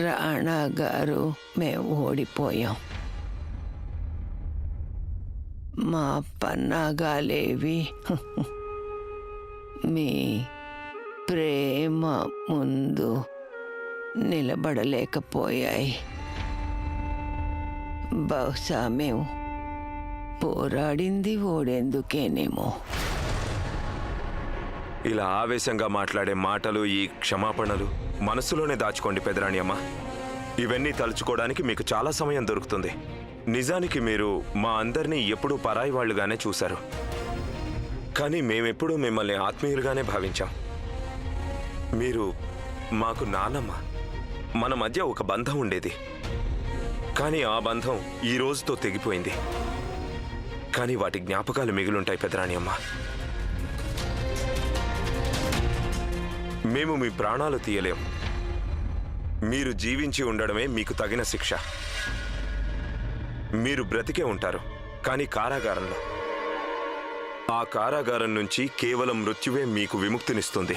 రాణా గారు, మేము ఓడిపోయాం. మా పన్నాగాలేవి మీ ప్రేమ ముందు నిలబడలేకపోయాయి. బహుశా మేము పోరాడింది ఓడేందుకేనేమో. ఇలా ఆవేశంగా మాట్లాడే మాటలు, ఈ క్షమాపణలు మనసులోనే దాచుకోండి పెదరాణి అమ్మ. ఇవన్నీ తలుచుకోవడానికి మీకు చాలా సమయం దొరుకుతుంది. నిజానికి మీరు మా అందరినీ ఎప్పుడూ పరాయి వాళ్ళుగానే చూశారు. కానీ మేమెప్పుడూ మిమ్మల్ని ఆత్మీయులుగానే భావించాం. మీరు మాకు నాన్నమ్మ. మన మధ్య ఒక బంధం ఉండేది. కానీ ఆ బంధం ఈ రోజుతో తెగిపోయింది. కానీ వాటి జ్ఞాపకాలు మిగులుంటాయి పెదరాణి అమ్మ. మేము మీ ప్రాణాలు తీయలేం. మీరు జీవించి ఉండడమే మీకు తగిన శిక్ష. మీరు బ్రతికే ఉంటారు, కానీ కారాగారంలో. ఆ కారాగారం నుంచి కేవలం మృత్యువే మీకు విముక్తినిస్తుంది.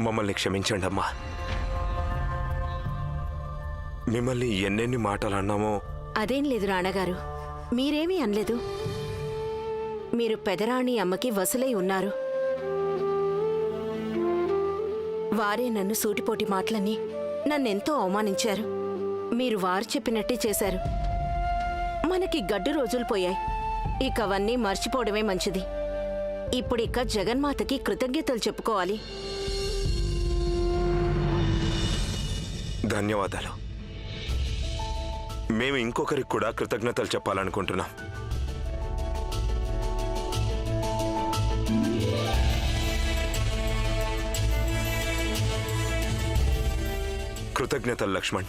మమ్మల్ని క్షమించండి అమ్మా. మిమ్మల్ని ఎన్నెన్ని మాటలు అన్నామో. అదేం లేదు రాణగారు, మీరేమీ అనలేదు. మీరు పెదరాణి అమ్మకి వసులై ఉన్నారు. వారే నన్ను సూటిపోటి మాటలని నన్నెంతో అవమానించారు. మీరు వారు చెప్పినట్టే చేశారు. మనకి గడ్డు రోజులు పోయాయి. ఇక అవన్నీ మర్చిపోవడమే మంచిది. ఇప్పుడిక జగన్మాతకి కృతజ్ఞతలు చెప్పుకోవాలి. ధన్యవాదాలు. మేము ఇంకొకరికి కూడా కృతజ్ఞతలు చెప్పాలనుకుంటున్నాం. కృతజ్ఞతలు లక్ష్మణ్.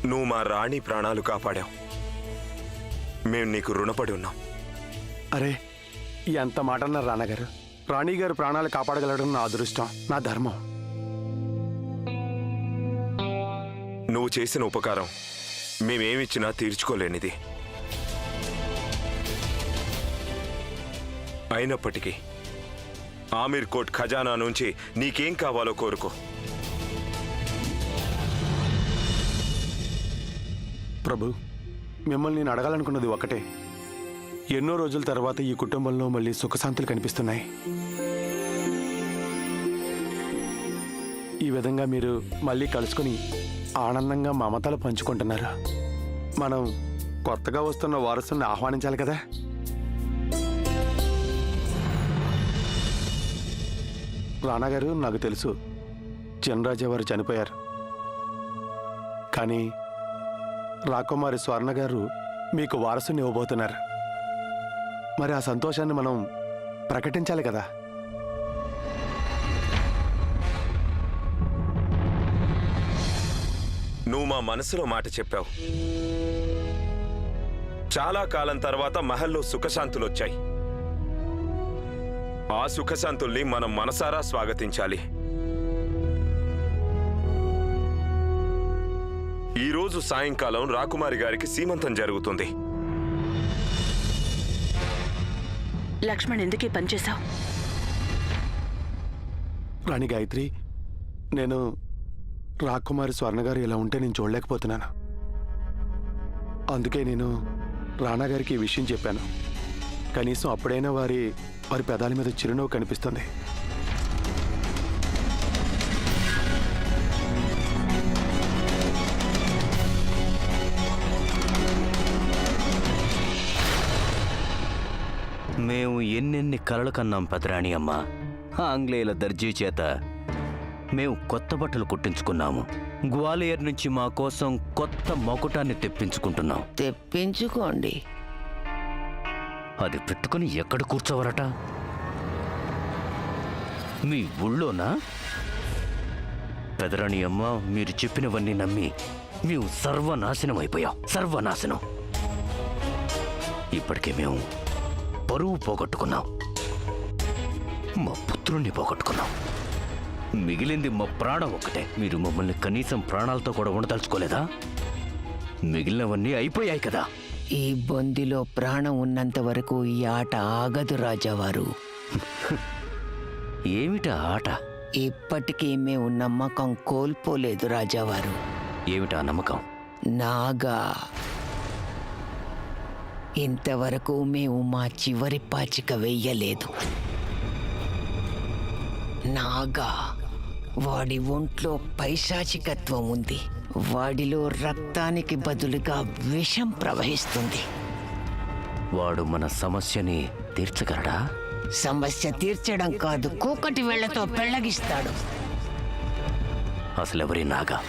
నువ్వు మా రాణి ప్రాణాలు కాపాడావు. మేము నీకు రుణపడి ఉన్నాం. అరే, ఎంత మాట అన్నారు రాణగారు. రాణిగారు ప్రాణాలు కాపాడగలడం నా అదృష్టం, నా ధర్మం. నువ్వు చేసిన ఉపకారం మేమేమిచ్చినా తీర్చుకోలేనిది. అయినప్పటికీ ఆమీర్ కోట్ ఖజానా నుంచి నీకేం కావాలో కోరుకో. ప్రభు, మిమ్మల్ని నేను అడగాలనుకున్నది ఒకటే. ఎన్నో రోజుల తర్వాత ఈ కుటుంబంలో మళ్ళీ సుఖశాంతులు కనిపిస్తున్నాయి. ఈ విధంగా మీరు మళ్ళీ కలుసుకుని ఆనందంగా మమతలు పంచుకుంటున్నారు. మనం కొత్తగా వస్తున్న వారసుని ఆహ్వానించాలి కదా. రాణాగారు, నాకు తెలుసు చినరాజా వారు చనిపోయారు. కానీ రాకుమారి స్వర్ణ గారు మీకు వారసుని ఇవ్వబోతున్నారు. మరి ఆ సంతోషాన్ని మనం ప్రకటించాలి కదా. నువ్వు మా మనసులో మాట చెప్పావు. చాలా కాలం తర్వాత మహల్లో సుఖశాంతులు వచ్చాయి. ఆ సుఖశాంతుల్ని మనం మనసారా స్వాగతించాలి. ఈరోజు సాయంకాలం రాకుమారి గారికి సీమంతం జరుగుతుంది. లక్ష్మణ్, ఎందుకే పనిచేశావు? రాణి గాయత్రి, నేను రాకుమారి స్వర్ణగారు ఇలా ఉంటే నేను చూడలేకపోతున్నాను. అందుకే నేను రాణాగారికి ఈ విషయం చెప్పాను. కనీసం అప్పుడైనా వారి పెదాల మీద చిరునవ్వు కనిపిస్తుంది. మేము ఎన్నెన్ని కలలు కన్నాం పెదరాణి అమ్మ. ఆంగ్లేయుల దర్జీ చేత మేము కొత్త బట్టలు కుట్టించుకున్నాము. గ్వాలియర్ నుంచి మా కోసం కొత్త మకుటాన్ని తెప్పించుకుంటున్నాం. తెప్పించుకోండి. అది పెట్టుకుని ఎక్కడ కూర్చోవరట? మీ ఊళ్ళోనా? పెదరాణి అమ్మ, మీరు చెప్పినవన్నీ నమ్మి మేము సర్వనాశనం అయిపోయాం, సర్వనాశనం. ఇప్పటికే మేము పరువు పోగొట్టుకున్నాం, మా పుత్రుణ్ణి పోగొట్టుకున్నాం. మిగిలింది మా ప్రాణం ఒక్కటే. మీరు మమ్మల్ని కనీసం ప్రాణాలతో కూడా ఉండదలుచుకోలేదా? మిగిలినవన్నీ అయిపోయాయి కదా. ఈ బొందిలో ప్రాణం ఉన్నంత వరకు ఈ ఆట ఆగదు రాజావారు. ఏమిటా ఆట? ఇప్పటికీ మేము నమ్మకం కోల్పోలేదు రాజావారు. ఏమిటా నమ్మకం? నాగా, ఇంతవరకు మేము మా చివరి పాచిక వెయ్యలేదు. నాగా, వాడి ఒంట్లో పైశాచికత్వం ఉంది. వాడిలో రక్తానికి బదులుగా విషం ప్రవహిస్తుంది. వాడు మన సమస్యని తీర్చగలడా? సమస్య తీర్చడం కాదు, కూకటి వేళ్లతో పెళ్లగిస్తాడు. అసలెవరి నాగా?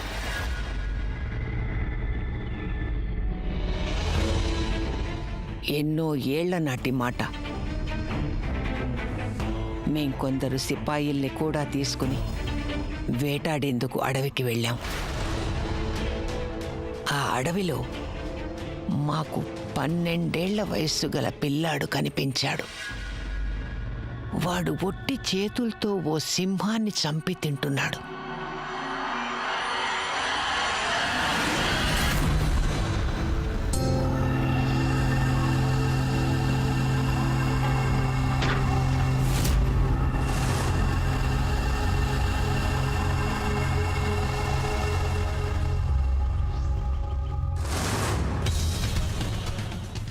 ఎన్నో ఏళ్ల నాటి మాట. మేం కొందరు సిపాయిల్ని కూడా తీసుకుని వేటాడేందుకు అడవికి వెళ్ళాం. ఆ అడవిలో మాకు 12 ఏళ్ల వయస్సు గల పిల్లాడు కనిపించాడు. వాడు ఒట్టి చేతులతో ఓ సింహాన్ని చంపి తింటున్నాడు.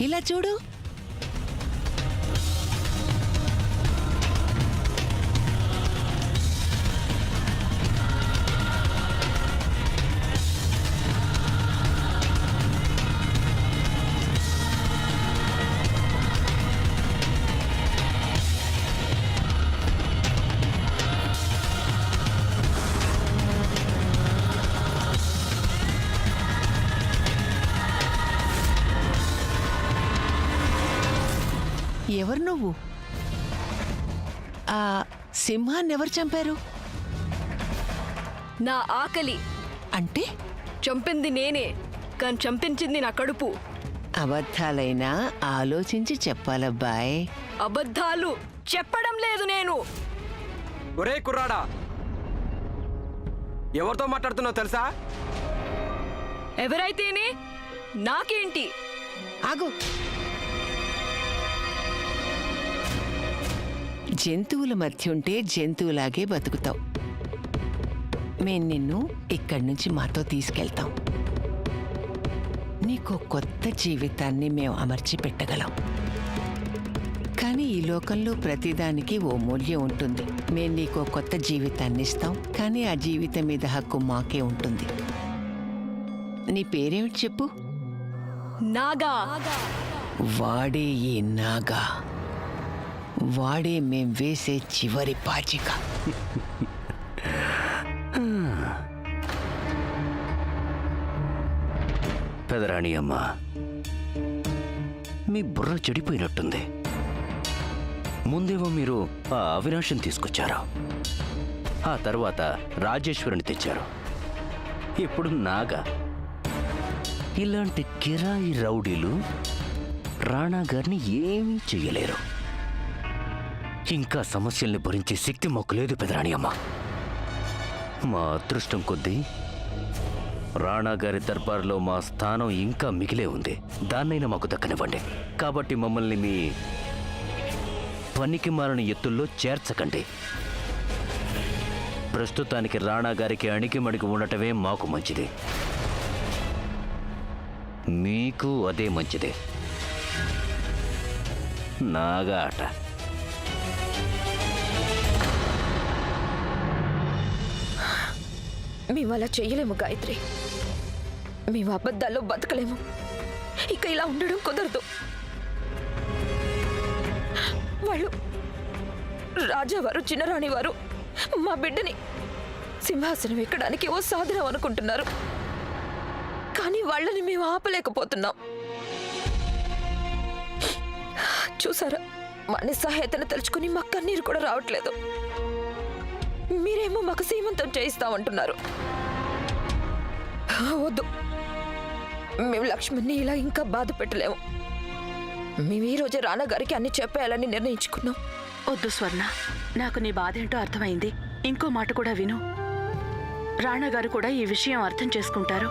ఇలా చూడు. ఎవరు నువ్వు? ఆ సింహాన్ని ఎవరు చంపారు? నా ఆకలి. అంటే చంపింది నేనే, కానీ చంపించింది నా కడుపు. అబద్ధాలైనా ఆలోచించి చెప్పాలబ్బాయ్. అబద్ధాలు చెప్పడం లేదు నేను. ఒరే కుర్రాడా, ఎవరితో మాట్లాడుతున్నావు తెలుసా? ఎవరైతేనే నాకేంటి? ఆగు. జంతువుల మధ్య ఉంటే జంతువులాగే బతుకుతావు. మేం నిన్ను ఇక్కడి నుంచి మాతో తీసుకెళ్తాం. నీకో కొత్త జీవితాన్ని మేము అమర్చి పెట్టగలం. కానీ ఈ లోకంలో ప్రతిదానికి ఓ మూల్యం ఉంటుంది. మేం నీకో కొత్త జీవితాన్ని ఇస్తాం, కానీ ఆ జీవితం మీద హక్కు మాకే ఉంటుంది. నీ పేరేమిటి చెప్పు? నాగా. వాడే ఈ నాగా. వాడే మేం వేసే చివరి పాచిక. పెదరాణి అమ్మ, మీ బుర్ర చెడిపోయినట్టుంది. ముందేమో మీరు ఆ అవినాశం తీసుకొచ్చారు, ఆ తర్వాత రాజేశ్వరిని తెచ్చారు, ఇప్పుడు నాగా. ఇలాంటి కిరాయి రౌడీలు రాణా గారిని ఏమీ చెయ్యలేరు. ఇంకా సమస్యల్ని భరించే శక్తి మాకు లేదు పెదరాణి అమ్మ. మా అదృష్టం కొద్దీ రాణా గారి దర్బార్లో మా స్థానం ఇంకా మిగిలే ఉంది. దాన్నైనా మాకు దక్కనివ్వండి. కాబట్టి మమ్మల్ని మీ పనికి మాలిన ఎత్తుల్లో చేర్చకండి. ప్రస్తుతానికి రాణా గారికి అణిగిమణిగి ఉండటమే మాకు మంచిది, మీకు అదే మంచిదే. నాగా ఆట. మేము అలా చెయ్యలేము గాయత్రి. మేము అబద్ధాల్లో బతకలేము. ఇక ఇలా ఉండడం కుదరదు. వాళ్ళు రాజావారు, చిన్నరాణి వారు మా బిడ్డని సింహాసనం ఎక్కడానికి ఓ సాధనం అనుకుంటున్నారు. కానీ వాళ్ళని మేము ఆపలేకపోతున్నాం. చూసారా, మా నిస్సహాయతను తలుచుకుని మా కన్నీరు కూడా రావట్లేదు. మీరేమో మాకు సీమంతం చేయిస్తామంటున్నారు. వద్దు, మేము లక్ష్మణ్ని ఇలా ఇంకా బాధ పెట్టలేము. మేము ఈ రోజే రానా గారికి అన్ని చెప్పేయాలని నిర్ణయించుకున్నాం. వద్దు స్వర్ణ, నాకు నీ బాధ ఏంటో అర్థమైంది. ఇంకో మాట కూడా విను. రాణా గారు కూడా ఈ విషయం అర్థం చేసుకుంటారు.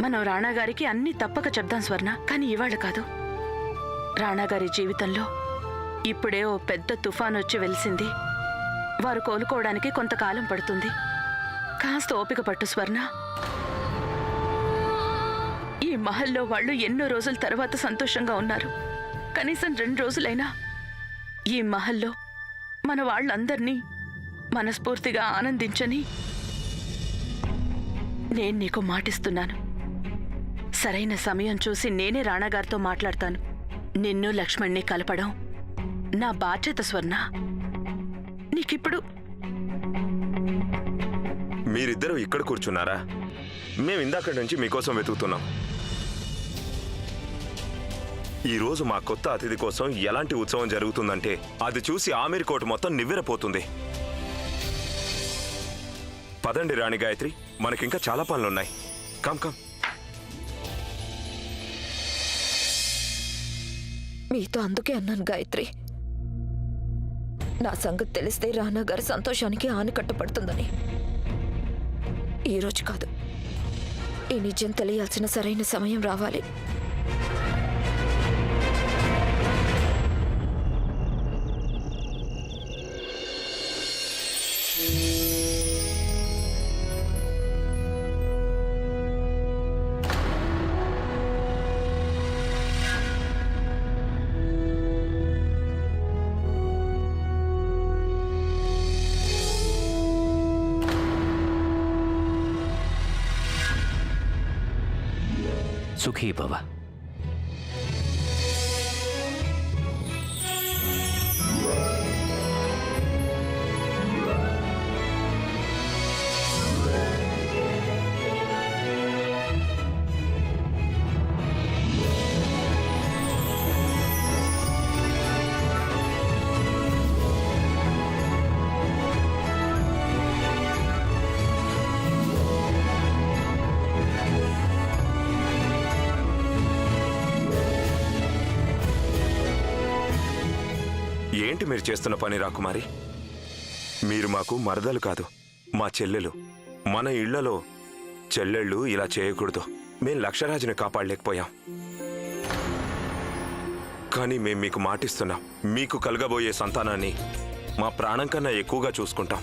మనం రాణా గారికి అన్ని తప్పక చెప్దాం స్వర్ణ, కానీ ఇవాళ కాదు. రాణా గారి జీవితంలో ఇప్పుడే ఓ పెద్ద తుఫాన్ వచ్చి వెలిసింది. వారు కోలుకోవడానికి కొంతకాలం పడుతుంది. కాస్త ఓపిక పట్టు స్వర్ణ. ఈ మహల్లో వాళ్ళు ఎన్నో రోజుల తర్వాత సంతోషంగా ఉన్నారు. కనీసం 2 రోజులైనా ఈ మహల్లో మన వాళ్ళందర్నీ మనస్ఫూర్తిగా ఆనందించని నేను నీకు మాటిస్తున్నాను. సరైన సమయం చూసి నేనే రాణాగారితో మాట్లాడతాను. నిన్ను లక్ష్మణ్ణి కలపడం నా బాధ్యత స్వర్ణ. నీకిప్పుడు మీరిద్దరూ ఇక్కడ కూర్చున్నారా? మేము ఇందాక నుంచి మీకోసం వెతుకుతున్నాం. ఈరోజు మా కొత్త అతిథి కోసం ఎలాంటి ఉత్సవం జరుగుతుందంటే అది చూసి ఆమీర్కోట మొత్తం నివ్వెరపోతుంది. పదండి రాణి గాయత్రి, మనకింకా చాలా పనులున్నాయి. Come come. మీతో అందుకే అన్నాను గాయత్రి, నా సంగతి తెలిస్తే రానా గారి సంతోషానికి ఆనకట్ట పడుతుందని. ఈరోజు కాదు, ఈ నిజం తెలియాల్సిన సరైన సమయం రావాలి. సుఖీ భవ. ఏంటి మీరు చేస్తున్న పని రాకుమారి? మీరు మాకు మరదలు కాదు, మా చెల్లెలు. మన ఇళ్లలో చెల్లెళ్ళు ఇలా చేయకూడదు. మేం లక్షరాజుని కాపాడలేకపోయాం, కానీ మేం మీకు మాటిస్తున్నాం, మీకు కలగబోయే సంతానాన్ని మా ప్రాణం కన్నా ఎక్కువగా చూసుకుంటాం.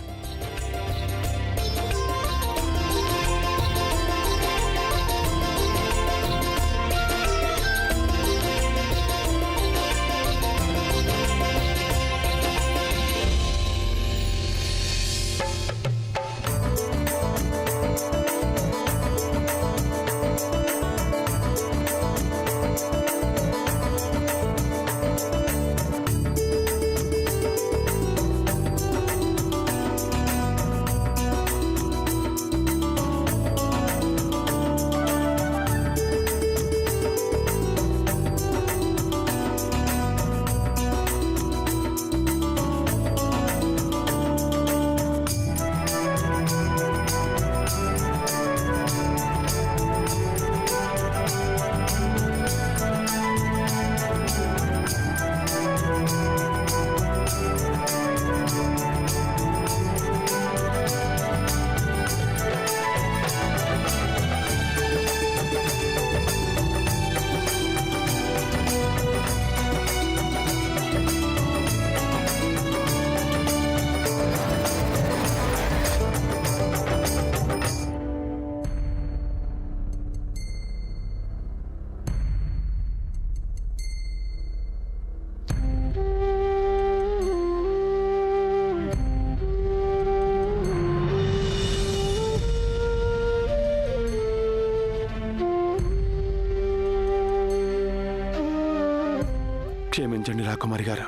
క్షమించండి రాకుమారి గారు,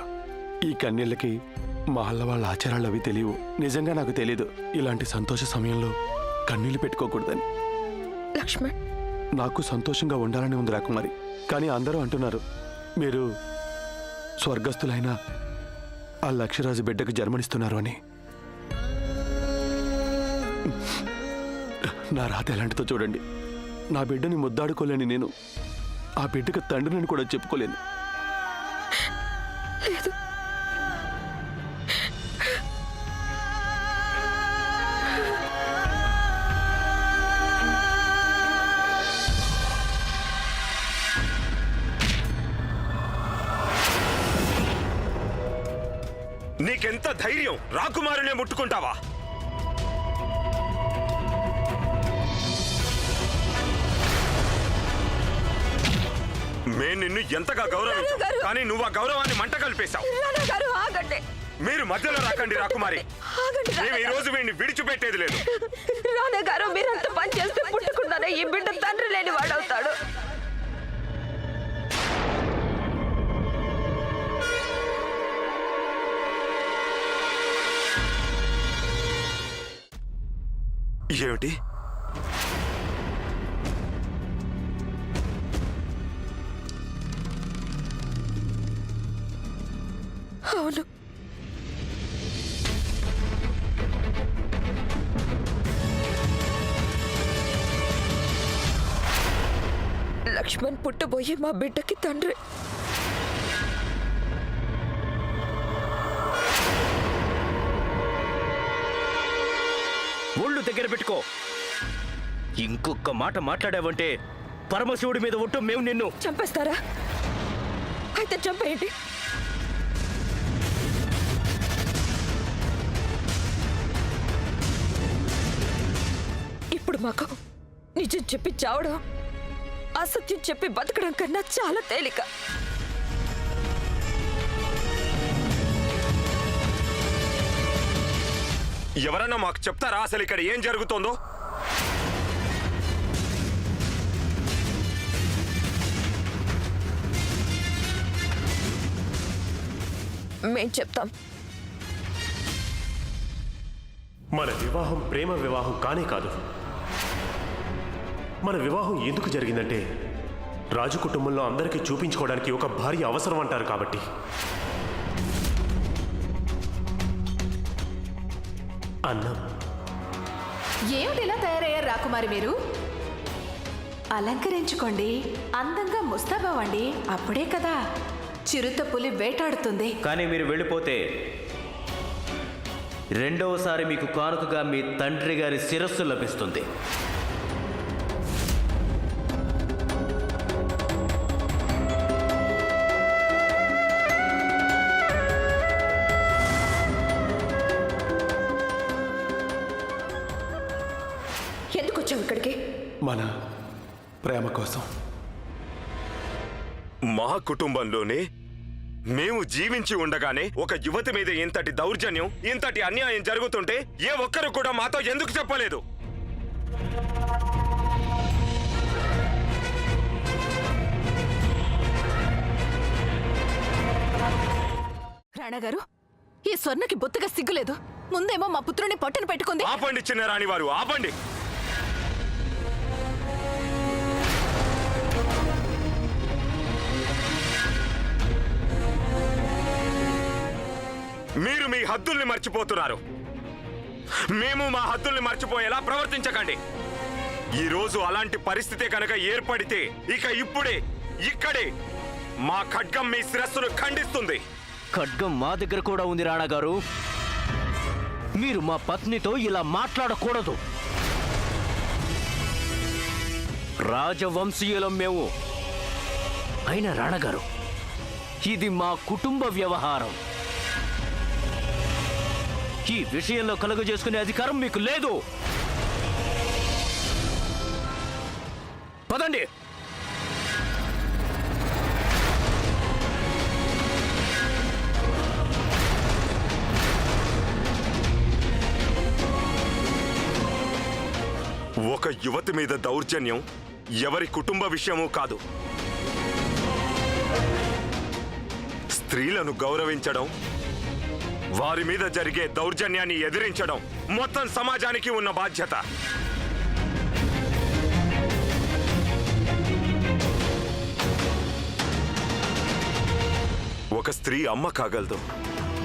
ఈ కన్నీళ్ళకి మహల్ల వాళ్ళ ఆచారాలు అవి తెలియవు. నిజంగా నాకు తెలీదు ఇలాంటి సంతోష సమయంలో కన్నీళ్లు పెట్టుకోకూడదని. లక్ష్మణ్, నాకు సంతోషంగా ఉండాలని ఉంది రాకుమారి, కానీ అందరూ అంటున్నారు మీరు స్వర్గస్థులైన ఆ లక్షరాజు బిడ్డకు జన్మనిస్తున్నారు అని. నా రాత ఎలాంటిదో చూడండి. నా బిడ్డని ముద్దాడుకోలేని నేను ఆ బిడ్డకు తండ్రిని కూడా చెప్పుకోలేను. లేదు, నీకెంత ధైర్యం? రాకుమారునే ముట్టుకుంటావా? మేము నిన్ను ఎంతగా గౌరవించాం, కానీ నువ్వు ఆ గౌరవాన్ని మంట కలిపేశావు. రానా గారు ఆగండి. మీరు మధ్యలో రాకండి రాకుమారి. ఆగండి మేము ఈ రోజు వీడిని విడిచిపెట్టేది లేదు. రానా గారు, మీరంత పని చేస్తే పుట్టుకుండానే ఈ బిడ్డ తండ్రి లేని వాడవుతాడు. ఏమిటి? అవును, లక్ష్మణ్ పుట్టబోయే మా బిడ్డకి తండ్రి. ఒళ్ళు దగ్గర పెట్టుకో. ఇంకొక మాట మాట్లాడావంటే పరమశివుడి మీద ఒట్టు మేము నిన్ను. చంపేస్తారా? అయితే చంపేయండి. ఇప్పుడు మాకు నిజం చెప్పి చావడం, అసత్యం చెప్పి బతకడం కన్నా చాలా తేలిక. ఎవరన్నా మాకు చెప్తారా అసలు ఇక్కడ ఏం జరుగుతోందో? మేం చెప్తాం. మన వివాహం ప్రేమ వివాహం కానే కాదు. మన వివాహం ఎందుకు జరిగిందంటే రాజు కుటుంబంలో అందరికీ చూపించుకోవడానికి ఒక భార్య అవసరం అంటారు కాబట్టి. అన్నం. ఏమిటి ఇలా తయారయ్యారు రాకుమారి మీరు? అలంకరించుకోండి, అందంగా ముస్తాబావండి. అప్పుడే కదా చిరుత పులి వేటాడుతుంది. కానీ మీరు వెళ్ళిపోతే రెండవసారి మీకు కానుకగా మీ తండ్రి గారి శిరస్సు లభిస్తుంది. ఎందుకు వచ్చావు ఇక్కడికి? మన ప్రేమ కోసం. మా కుటుంబంలోనే మేము జీవించి ఉండగానే ఒక యువతి మీద ఇంతటి దౌర్జన్యం, ఇంతటి అన్యాయం జరుగుతుంటే ఏ ఒక్కరు కూడా మాతో ఎందుకు చెప్పలేదు? రాణా గారు, ఈ స్వర్ణకి బొత్తుగా సిగ్గులేదు. ముందేమో మా పుత్రుని పట్టున పెట్టుకుంది. ఆపండి చిన్న రాణి వారు, ఆపండి. మీరు మీ హద్దుల్ని మర్చిపోతున్నారు. మేము మా హద్దుల్ని మర్చిపోయేలా ప్రవర్తించకండి. ఈ రోజు అలాంటి పరిస్థితి కనుక ఏర్పడితే ఇక ఇప్పుడే ఇక్కడే మా ఖడ్గం మీ శిరస్సును ఖండిస్తుంది. ఖడ్గం మా దగ్గర కూడా ఉంది రాణా గారు. మీరు మా పత్నితో ఇలా మాట్లాడకూడదు. రాజవంశీయులం మేము. అయినా రాణా గారు, ఇది మా కుటుంబ వ్యవహారం. ఈ విషయంలో కలుగజేసుకునే అధికారం మీకు లేదు. పదండి. ఒక యువతి మీద దౌర్జన్యం ఎవరి కుటుంబ విషయమూ కాదు. స్త్రీలను గౌరవించడం, వారి మీద జరిగే దౌర్జన్యాన్ని ఎదిరించడం మొత్తం సమాజానికి ఉన్న బాధ్యత. ఒక స్త్రీ అమ్మ కాగలదు,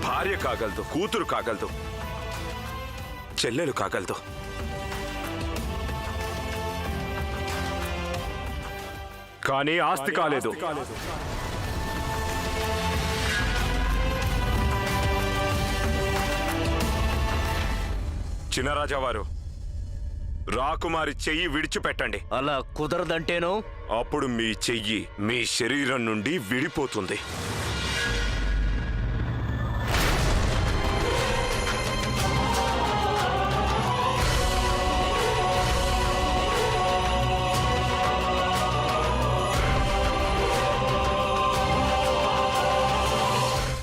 భార్య కాగలదు, కూతురు కాగలదు, చెల్లెలు కాగలదు. కానీ ఆస్తి కాలేదు. చిన్నరాజావారు, రాకుమారి చెయ్యి విడిచిపెట్టండి. అలా కుదరదంటేనో అప్పుడు మీ చెయ్యి మీ శరీరం నుండి విడిపోతుంది.